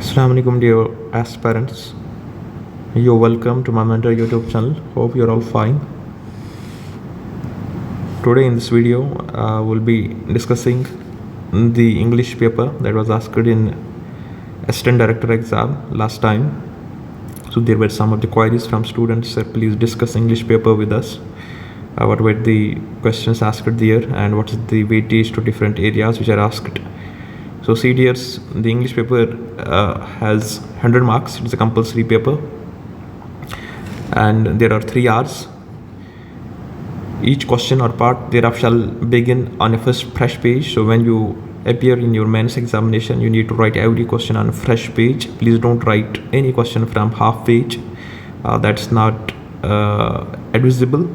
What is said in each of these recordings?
Assalamu alaikum dear aspirants. You're welcome to my mentor YouTube channel. Hope you're all fine. Today in this video we'll be discussing the English paper that was asked in assistant director exam last time. So there were some of the queries from students. Please discuss English paper with us. What were the questions asked there and what is the weightage to different areas which are asked. So see dears, the English paper has 100 marks. It's a compulsory paper and there are 3 hours. Each question or part thereof shall begin on a fresh page. So when you appear in your mains examination, you need to write every question on a fresh page. Please don't write any question from half page. That's not advisable.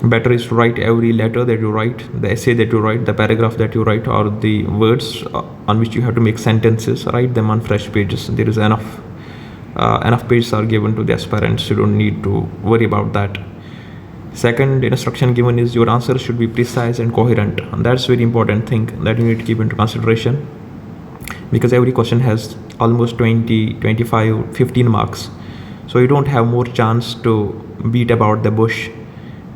Better is to write every letter that you write, the essay that you write, the paragraph that you write, or the words on which you have to make sentences. Write them on fresh pages. There is enough pages are given to the aspirants. You don't need to worry about that. Second instruction given is your answers should be precise and coherent, and that's very important thing that you need to keep into consideration, because every question has almost 20, 25, 15 marks. So you don't have more chance to beat about the bush.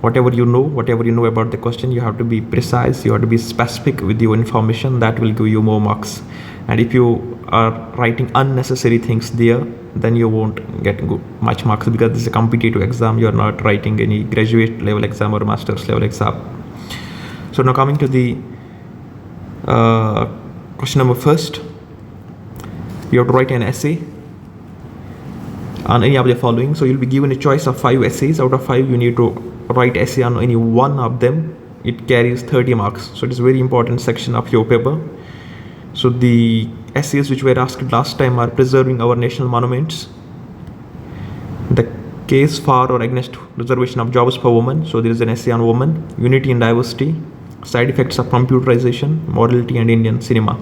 Whatever you know about the question, you have to be precise, you have to be specific with your information. That will give you more marks. And if you are writing unnecessary things there, then you won't get much marks, because this is a competitive exam. You are not writing any graduate level exam or master's level exam. So now coming to the question number first, you have to write an essay on any of the following. So you'll be given a choice of 5 essays. Out of 5, you need to write essay on any one of them. It carries 30 marks. So it is a very important section of your paper. So the essays which were asked last time are preserving our national monuments, the case for or against reservation of jobs for women. So there is an essay on women, unity and diversity, side effects of computerization, morality and Indian cinema.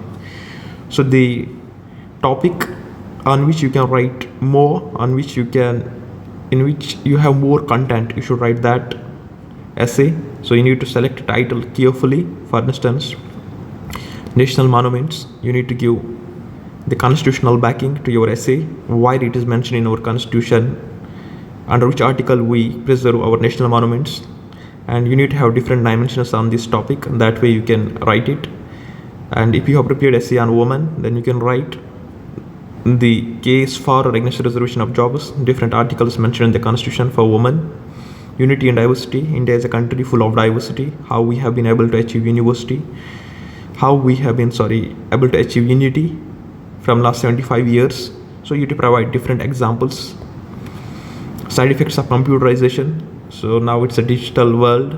So the topic on which you can write more, in which you have more content, you should write that essay. So you need to select a title carefully. For instance, national monuments, you need to give the constitutional backing to your essay, why it is mentioned in our constitution, under which article we preserve our national monuments, and you need to have different dimensions on this topic. That way you can write it. And if you have prepared essay on women, then you can write the case for or against reservation of jobs, different articles mentioned in the constitution for women, unity and diversity. India is a country full of diversity. How we have been able to achieve able to achieve unity from last 75 years. So you have to provide different examples. Side effects of computerization. So now it's a digital world.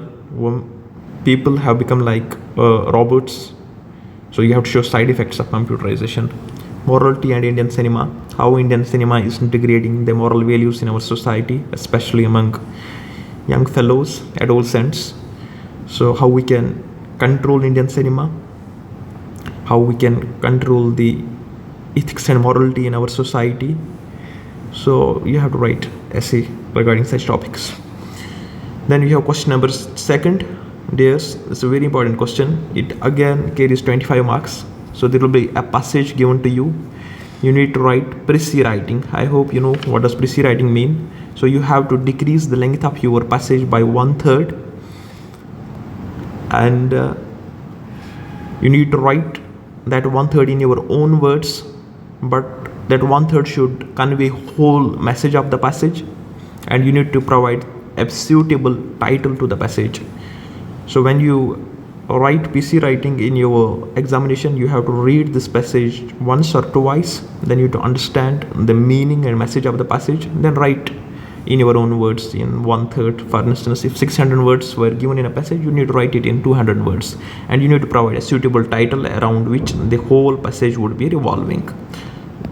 People have become like robots. So you have to show side effects of computerization. Morality and Indian cinema, how Indian cinema is integrating the moral values in our society, especially among young fellows, adolescents. So how we can control Indian cinema, how we can control the ethics and morality in our society. So you have to write essay regarding such topics. Then we have question number 2. Dears, it's a very important question. It again carries 25 marks. So there will be a passage given to you. You need to write precis writing. I hope you know what does precis writing mean. So you have to decrease the length of your passage by 1/3, and you need to write that 1/3 in your own words, but that 1/3 should convey whole message of the passage, and you need to provide a suitable title to the passage. So when you write PC writing in your examination, you have to read this passage once or twice. Then you have to understand the meaning and message of the passage. Then write in your own words in 1/3. For instance, if 600 words were given in a passage, you need to write it in 200 words. And you need to provide a suitable title around which the whole passage would be revolving.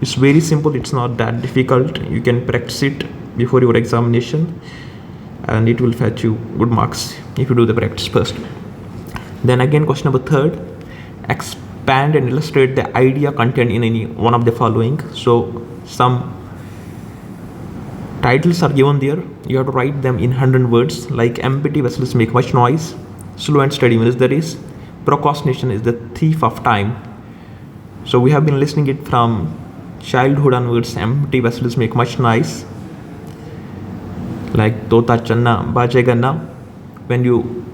It's very simple. It's not that difficult. You can practice it before your examination, and it will fetch you good marks if you do the practice first. Then again, question number 3, expand and illustrate the idea contained in any one of the following. So some titles are given there. You have to write them in 100 words, like empty vessels make much noise, slow and steady wins the race, procrastination is the thief of time. So we have been listening it from Childhood onwards, empty vessels make much noise. Like Tota Channa, Bajeganna. When you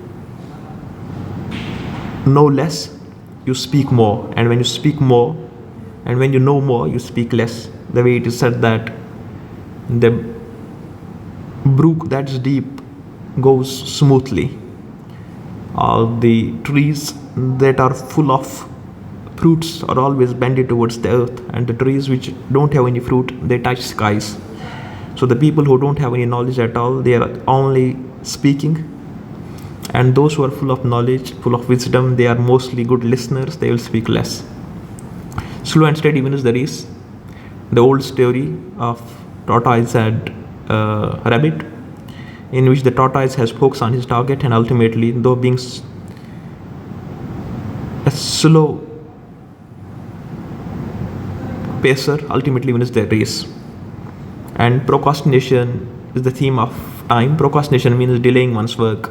know less, you speak more. And when you speak more, and when you know more, you speak less. The way it is said that the brook that's deep goes smoothly. The trees that are full of fruits are always bended towards the earth, and the trees which don't have any fruit, they touch skies. So the people who don't have any knowledge at all, they are only speaking, and those who are full of knowledge, full of wisdom, they are mostly good listeners, they will speak less. Slow and steady wins the race. The old story of tortoise and rabbit, in which the tortoise has focus on his target, and ultimately, though being a slow pacer, ultimately wins the race. And procrastination is the theme of time. Procrastination means delaying one's work.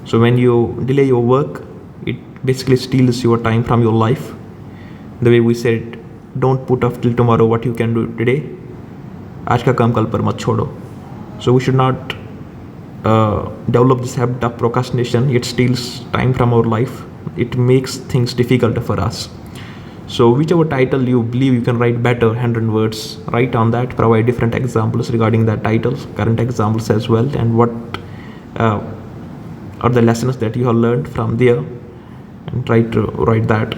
So when you delay your work, it basically steals your time from your life. The way we said, don't put off till tomorrow what you can do today. आज का काम कल पर मत छोड़ो. So we should not develop this habit of procrastination. It steals time from our life. It makes things difficult for us. So whichever title you believe you can write better 100 words, write on that, provide different examples regarding that title, current examples as well, and what are the lessons that you have learned from there, and try to write that.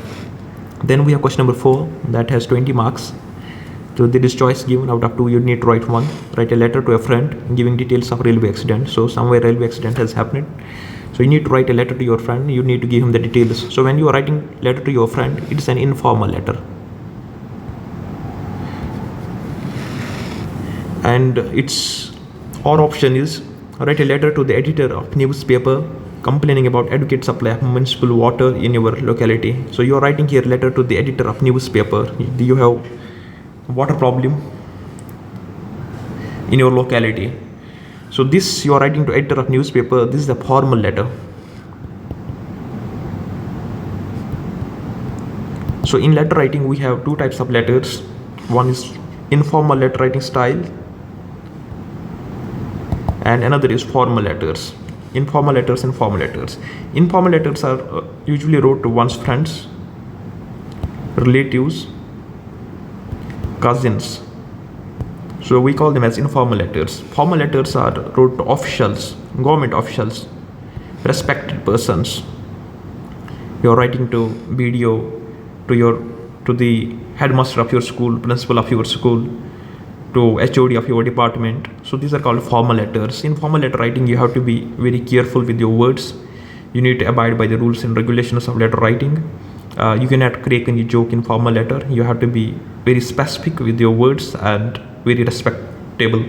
Then we have question number 4 that has 20 marks. So there is choice given. Out of 2 you need to write 1. Write a letter to a friend giving details of railway accident. So somewhere railway accident has happened. So you need to write a letter to your friend. You need to give him the details. So when you are writing letter to your friend, it is an informal letter. And its or option is write a letter to the editor of newspaper complaining about adequate supply of municipal water in your locality. So you are writing here letter to the editor of newspaper. You have water problem in your locality. So this you are writing to editor of newspaper. This is a formal letter. So in letter writing we have 2 types of letters. One is informal letter writing style, and another is formal letters. Informal letters and formal letters. Informal letters are usually wrote to one's friends, relatives, cousins. So we call them as informal letters. Formal letters are wrote to officials, government officials, respected persons. You're writing to BDO, to the headmaster of your school, principal of your school, to HOD of your department. So these are called formal letters. In formal letter writing, you have to be very careful with your words. You need to abide by the rules and regulations of letter writing. You cannot crack any joke in formal letter. You have to be very specific with your words and very respectable.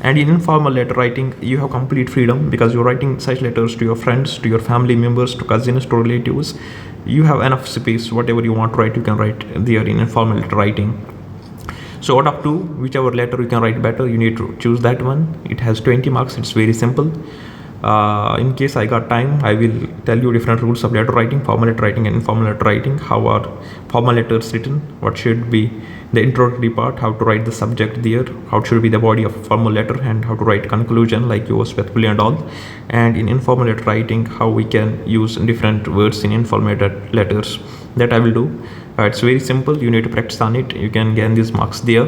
And in informal letter writing, you have complete freedom because you're writing such letters to your friends, to your family members, to cousins, to relatives. You have enough space. Whatever you want to write, you can write there in informal letter writing. So out of 2, whichever letter you can write better, you need to choose that one. It has 20 marks. It's very simple. In case I got time, I will tell you different rules of letter writing, formal letter writing and informal letter writing. How are formal letters written? What should be the introductory part? How to write the subject there? How should be the body of formal letter, and how to write conclusion like yours, faithfully and all. And in informal letter writing, how we can use different words in informal letters. That I will do. It's very simple. You need to practice on it. You can gain these marks there.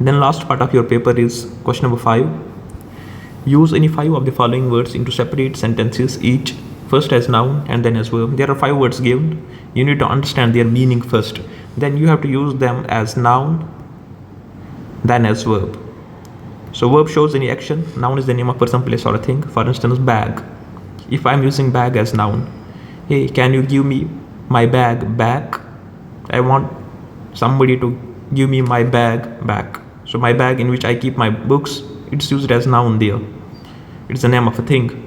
Then last part of your paper is question number 5. Use any 5 of the following words into separate sentences, each first as noun and then as verb. There are 5 words given. You need to understand their meaning first. Then you have to use them as noun, then as verb. So verb shows any action. Noun is the name of person, place or a thing. For instance, bag. If I'm using bag as noun, hey, can you give me my bag back? I want somebody to give me my bag back. So my bag in which I keep my books, it's used as noun there. It's the name of a thing.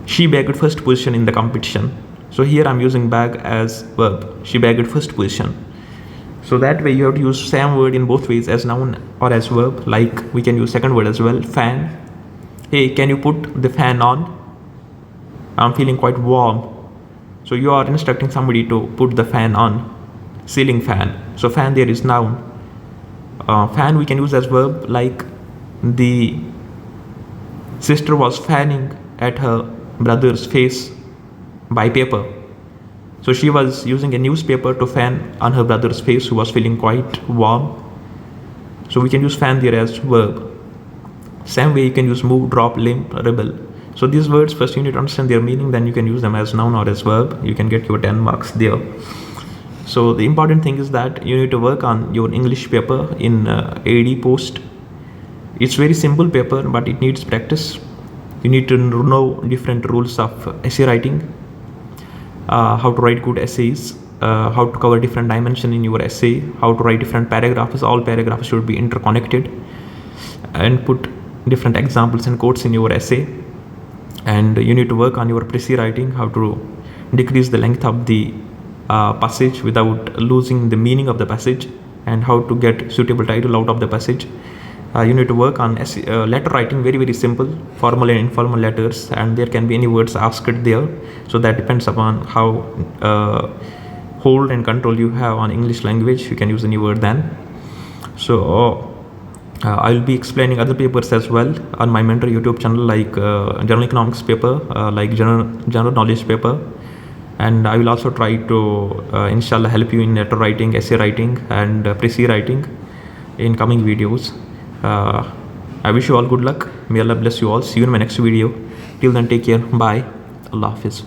She bagged first position in the competition. So here I'm using bag as verb. She bagged first position. So that way you have to use same word in both ways, as noun or as verb. Like we can use second word as well, fan. Hey, can you put the fan on? I'm feeling quite warm. So you are instructing somebody to put the fan on. ceiling fan. So fan there is noun. Fan we can use as verb, like the sister was fanning at her brother's face by paper. So she was using a newspaper to fan on her brother's face, who was feeling quite warm. So we can use fan there as verb. Same way you can use move, drop, limp, rebel. So these words, first you need to understand their meaning, then you can use them as noun or as verb. You can get your 10 marks there. So the important thing is that you need to work on your English paper in AD post. It's very simple paper, but it needs practice. You need to know different rules of essay writing, how to write good essays, how to cover different dimensions in your essay, how to write different paragraphs. All paragraphs should be interconnected, and put different examples and quotes in your essay. And you need to work on your precis writing, how to decrease the length of the passage without losing the meaning of the passage, and how to get suitable title out of the passage. You need to work on letter writing, very simple, formal and informal letters, and there can be any words asked there. So that depends upon how hold and control you have on English language. You can use any word then. So I'll be explaining other papers as well on my mentor YouTube channel, like general economics paper, like general knowledge paper, and I will also try to inshallah help you in letter writing, essay writing, and precis writing in coming videos. I wish you all good luck. May Allah bless you all. See you in my next video. Till then, take care. Bye. Allah Hafiz.